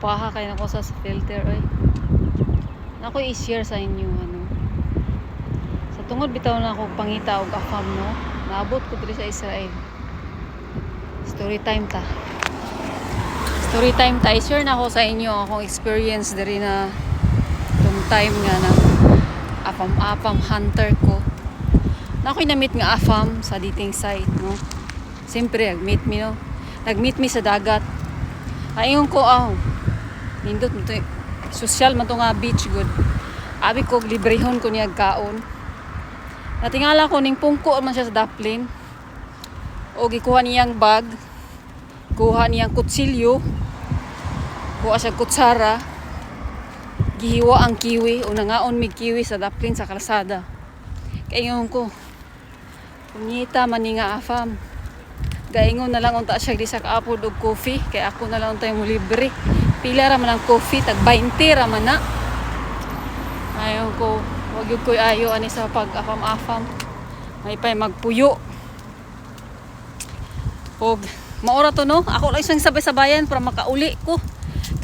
Paha kay nako sa filter oy. Nako i-share sa inyo ano. Sa tungod bitaw na ako pangita og afam no. Naabot ko diri sa Israel. Story time ta. Story time ta. I-share na ako sa inyo akong experience diri na tong time nga na afam hunter ko. Na ako'y na-meet nga afam sa dating site no. Siyempre nag-meet mi sa dagat. Ayon ko nindot mo to, social man to nga beach good. Abi ko librehon ko niya kaon. Natingala ko ning pungko man siya sa daplin. O gikuha niyang bag, kuha niyang kutsilyo, kuha siya kutsara, gihiwa ang kiwi o nangaon mig kiwi sa daplin sa kalsada. Kaingon ko, punyita man ni nga afam. Gaingon na lang unta siya di sa kaapod og coffee kay ako na lang untay mo libre. Pila ra man ang coffee tag 20 ra man na. Ayon ko, wag gyud koy ayo ani sa pag-afam-afam. May pay magpuyo. Og maora to no, ako lang isang sabay-sabayan para makauli ko.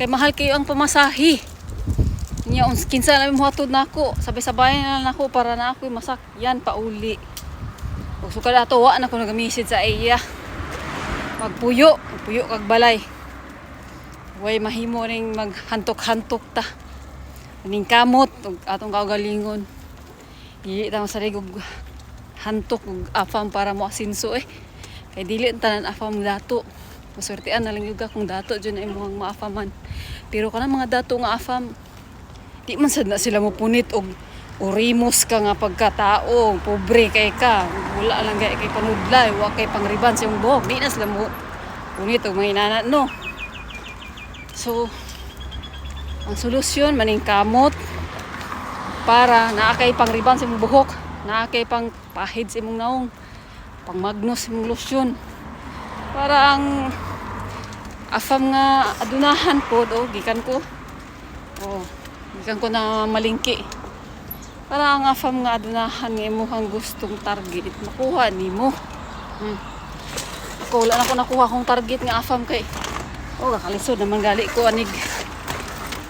Kay mahal kayo ang pamasahe. Nya uns kinsa na mo hatod nako, sabay-sabayan na nako para na ako masakyan pauli. Og sukad ato wa na ko nag-message sa iya. Magpuyo kag balay. Way mahimo ring maghantok-hantok ta. Ning kamot ug atong kaugalingon. Dili ta masalig og hantok ug afam para mo asinso Kay dili tanan afam dato. Masortian na lang yung kung dato dyan ay muhang maafaman. Pero kanang mga dato nga afam, di man sad na sila mopunit og orimos ka nga pagkatao, pobre kay ka, wala lang kay panudlay, wa kay pangriban sa imong buhok, di na sila mo punit og mga inana no. So ang solusyon maning kamot para naa kay pangriban sa imong buhok, naa kay pang pahid sa imong naong, pang magnos sa imong lotion. Para ang afam nga adunahan pod gikan ko na malingki. Para ang afam nga adunahan nga imong gustong target makuha nimo. Ako wala na ko nakuha kong target nga afam kay kakalisod naman gali ko anig.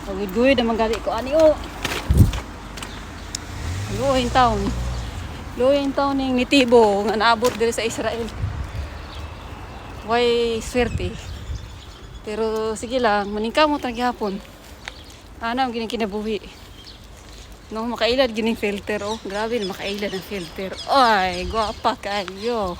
Gud naman gali ko ani Luoyin taon ning nitibo nga naabot diri sa Israel. Way swerte. Pero sige lang, maningkamot ang gihapon. Anam gining kinabuhi. No, makailad gining filter grabe na makailad ang filter. Ay, gwapa kayo.